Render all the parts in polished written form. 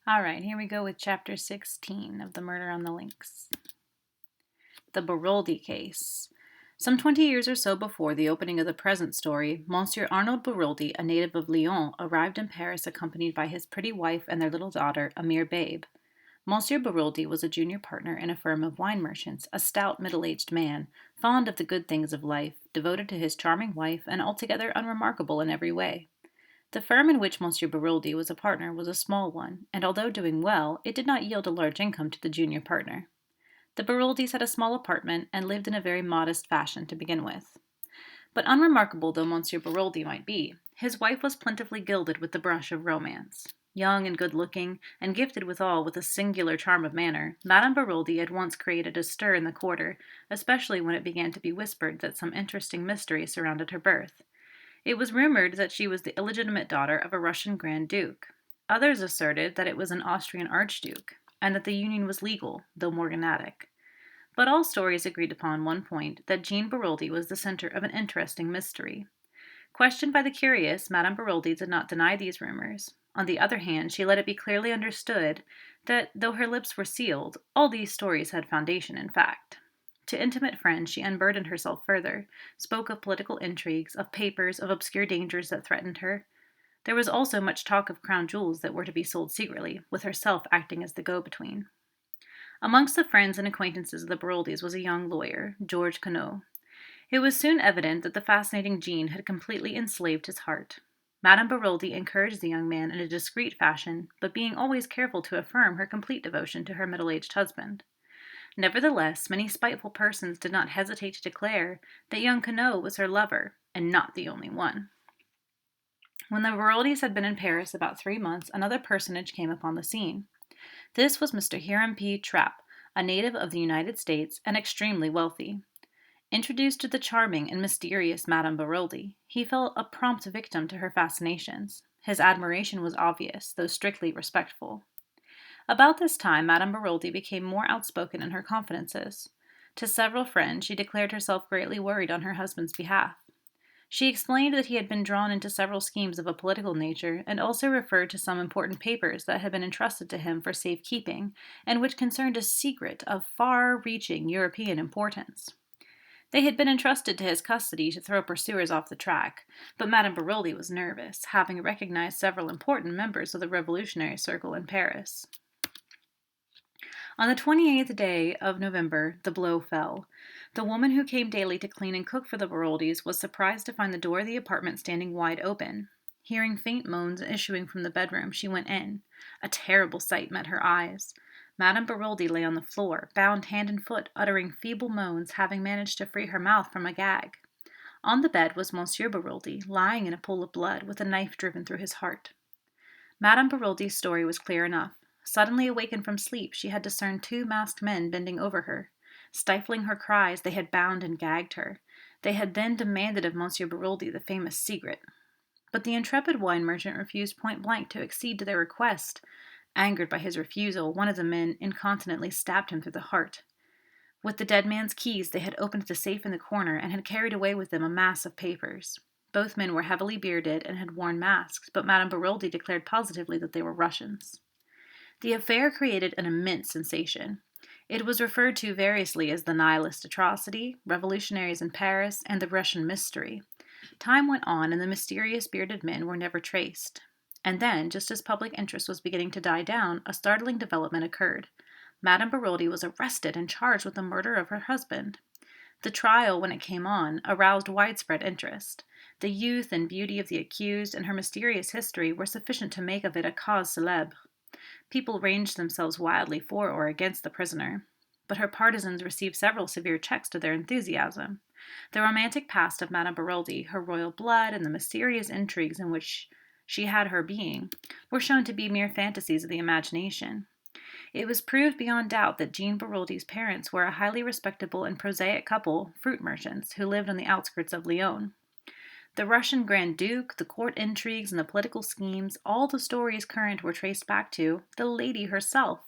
All right, here we go with Chapter 16 of The Murder on the Links. The Beroldy Case. Some 20 years or so before the opening of the present story, Monsieur Arnold Beroldy, a native of Lyon, arrived in Paris accompanied by his pretty wife and their little daughter, a mere babe. Monsieur Beroldy was a junior partner in a firm of wine merchants, a stout, middle-aged man, fond of the good things of life, devoted to his charming wife, and altogether unremarkable in every way. The firm in which Monsieur Beroldy was a partner was a small one, and although doing well, it did not yield a large income to the junior partner. The Beroldys had a small apartment and lived in a very modest fashion to begin with. But unremarkable though Monsieur Beroldy might be, his wife was plentifully gilded with the brush of romance. Young and good-looking, and gifted withal with a singular charm of manner, Madame Beroldy at once created a stir in the quarter, especially when it began to be whispered that some interesting mystery surrounded her birth. It was rumored that she was the illegitimate daughter of a Russian Grand Duke. Others asserted that it was an Austrian Archduke, and that the union was legal, though morganatic. But all stories agreed upon one point, that Jean Beroldy was the center of an interesting mystery. Questioned by the curious, Madame Beroldy did not deny these rumors. On the other hand, she let it be clearly understood that, though her lips were sealed, all these stories had foundation in fact. To intimate friends she unburdened herself further, spoke of political intrigues, of papers, of obscure dangers that threatened her. There was also much talk of crown jewels that were to be sold secretly, with herself acting as the go-between. Amongst the friends and acquaintances of the Beroldys was a young lawyer, George Conneau. It was soon evident that the fascinating Jean had completely enslaved his heart. Madame Beroldy encouraged the young man in a discreet fashion, but being always careful to affirm her complete devotion to her middle-aged husband. Nevertheless, many spiteful persons did not hesitate to declare that young Conneau was her lover, and not the only one. When the Beroldys had been in Paris about 3 months, another personage came upon the scene. This was Mr. Hiram P. Trapp, a native of the United States and extremely wealthy. Introduced to the charming and mysterious Madame Beroldy, he fell a prompt victim to her fascinations. His admiration was obvious, though strictly respectful. About this time, Madame Beroldy became more outspoken in her confidences. To several friends, she declared herself greatly worried on her husband's behalf. She explained that he had been drawn into several schemes of a political nature, and also referred to some important papers that had been entrusted to him for safekeeping, and which concerned a secret of far-reaching European importance. They had been entrusted to his custody to throw pursuers off the track, but Madame Beroldy was nervous, having recognized several important members of the revolutionary circle in Paris. On the 28th day of November, the blow fell. The woman who came daily to clean and cook for the Beroldys was surprised to find the door of the apartment standing wide open. Hearing faint moans issuing from the bedroom, she went in. A terrible sight met her eyes. Madame Beroldy lay on the floor, bound hand and foot, uttering feeble moans, having managed to free her mouth from a gag. On the bed was Monsieur Beroldy, lying in a pool of blood, with a knife driven through his heart. Madame Beroldy's story was clear enough. Suddenly awakened from sleep, she had discerned 2 masked men bending over her. Stifling her cries, they had bound and gagged her. They had then demanded of Monsieur Beroldy the famous secret. But the intrepid wine merchant refused point-blank to accede to their request. Angered by his refusal, one of the men incontinently stabbed him through the heart. With the dead man's keys, they had opened the safe in the corner and had carried away with them a mass of papers. Both men were heavily bearded and had worn masks, but Madame Beroldy declared positively that they were Russians. The affair created an immense sensation. It was referred to variously as the Nihilist atrocity, revolutionaries in Paris, and the Russian mystery. Time went on, and the mysterious bearded men were never traced. And then, just as public interest was beginning to die down, a startling development occurred. Madame Beroldy was arrested and charged with the murder of her husband. The trial, when it came on, aroused widespread interest. The youth and beauty of the accused and her mysterious history were sufficient to make of it a cause célèbre. People ranged themselves wildly for or against the prisoner, but her partisans received several severe checks to their enthusiasm. The romantic past of Madame Beroldy, her royal blood, and the mysterious intrigues in which she had her being, were shown to be mere fantasies of the imagination. It was proved beyond doubt that Jean Beroldy's parents were a highly respectable and prosaic couple, fruit merchants, who lived on the outskirts of Lyon. The Russian Grand Duke, the court intrigues, and the political schemes, all the stories current were traced back to the lady herself.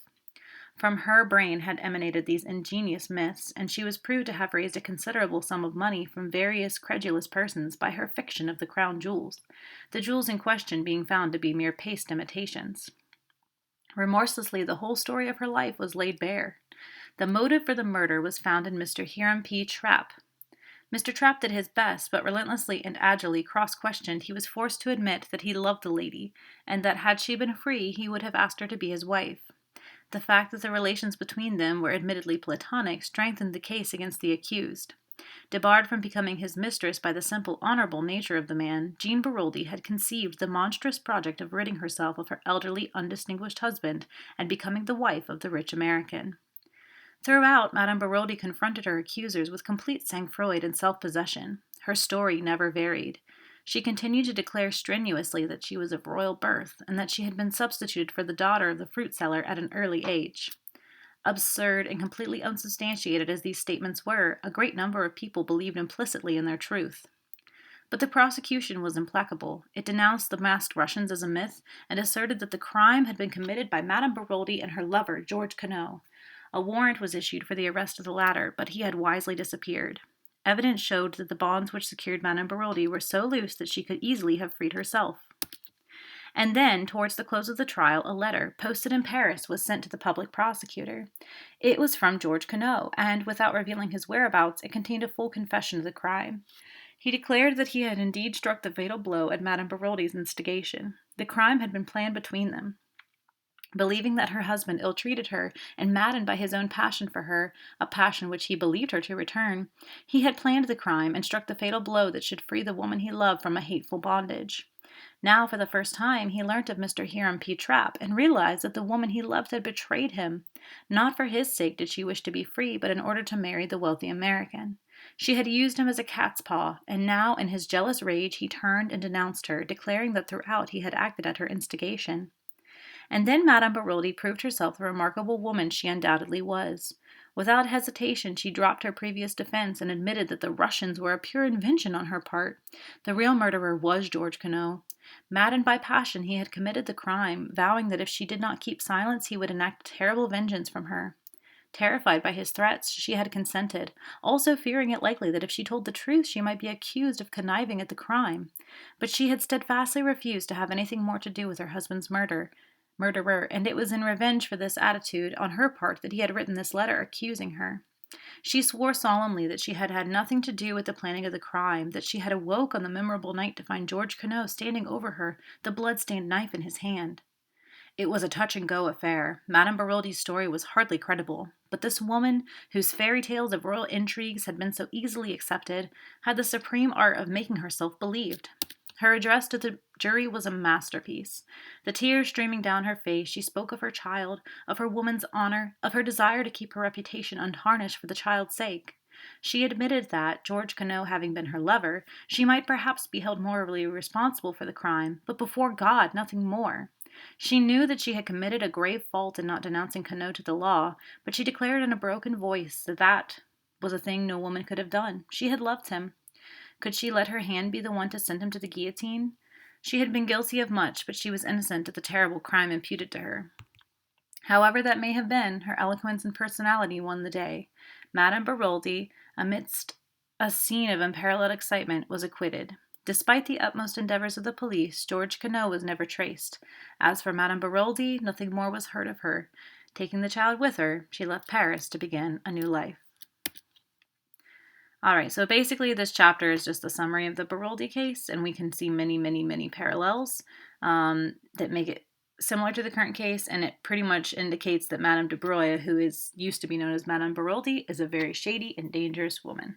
From her brain had emanated these ingenious myths, and she was proved to have raised a considerable sum of money from various credulous persons by her fiction of the crown jewels, the jewels in question being found to be mere paste imitations. Remorselessly, the whole story of her life was laid bare. The motive for the murder was found in Mr. Hiram P. Trapp. Mr. Trapp did his best, but relentlessly and agilely cross-questioned, he was forced to admit that he loved the lady, and that had she been free, he would have asked her to be his wife. The fact that the relations between them were admittedly platonic strengthened the case against the accused. Debarred from becoming his mistress by the simple, honorable nature of the man, Jean Beroldy had conceived the monstrous project of ridding herself of her elderly, undistinguished husband and becoming the wife of the rich American. Throughout, Madame Beroldy confronted her accusers with complete sang-froid and self-possession. Her story never varied. She continued to declare strenuously that she was of royal birth, and that she had been substituted for the daughter of the fruit seller at an early age. Absurd and completely unsubstantiated as these statements were, a great number of people believed implicitly in their truth. But the prosecution was implacable. It denounced the masked Russians as a myth and asserted that the crime had been committed by Madame Beroldy and her lover, George Queneau. A warrant was issued for the arrest of the latter, but he had wisely disappeared. Evidence showed that the bonds which secured Madame Beroldy were so loose that she could easily have freed herself. And then, towards the close of the trial, a letter, posted in Paris, was sent to the public prosecutor. It was from George Queneau, and, without revealing his whereabouts, it contained a full confession of the crime. He declared that he had indeed struck the fatal blow at Madame Beroldy's instigation. The crime had been planned between them. Believing that her husband ill-treated her, and maddened by his own passion for her, a passion which he believed her to return, he had planned the crime and struck the fatal blow that should free the woman he loved from a hateful bondage. Now, for the first time, he learnt of Mr. Hiram P. Trapp, and realized that the woman he loved had betrayed him. Not for his sake did she wish to be free, but in order to marry the wealthy American. She had used him as a cat's paw, and now, in his jealous rage, he turned and denounced her, declaring that throughout he had acted at her instigation. And then Madame Beroldy proved herself the remarkable woman she undoubtedly was. Without hesitation, she dropped her previous defense and admitted that the Russians were a pure invention on her part. The real murderer was George Queneau. Maddened by passion, he had committed the crime, vowing that if she did not keep silence, he would enact terrible vengeance from her. Terrified by his threats, she had consented, also fearing it likely that if she told the truth, she might be accused of conniving at the crime. But she had steadfastly refused to have anything more to do with her husband's murderer, and it was in revenge for this attitude on her part that he had written this letter accusing her. She swore solemnly that she had had nothing to do with the planning of the crime, that she had awoke on the memorable night to find George Queneau standing over her, the blood-stained knife in his hand. It was a touch-and-go affair. Madame Beroldy's story was hardly credible, but this woman, whose fairy tales of royal intrigues had been so easily accepted, had the supreme art of making herself believed. Her address to the jury was a masterpiece. The tears streaming down her face, she spoke of her child, of her woman's honor, of her desire to keep her reputation untarnished for the child's sake. She admitted that, George Queneau having been her lover, she might perhaps be held morally responsible for the crime, but before God, nothing more. She knew that she had committed a grave fault in not denouncing Queneau to the law, but she declared in a broken voice that that was a thing no woman could have done. She had loved him. Could she let her hand be the one to send him to the guillotine? She had been guilty of much, but she was innocent of the terrible crime imputed to her. However that may have been, her eloquence and personality won the day. Madame Beroldy, amidst a scene of unparalleled excitement, was acquitted. Despite the utmost endeavors of the police, George Queneau was never traced. As for Madame Beroldy, nothing more was heard of her. Taking the child with her, she left Paris to begin a new life. All right, so basically this chapter is just a summary of the Beroldy case, and we can see many, many, many parallels that make it similar to the current case, and it pretty much indicates that Madame de Broglie, who used to be known as Madame Beroldy, is a very shady and dangerous woman.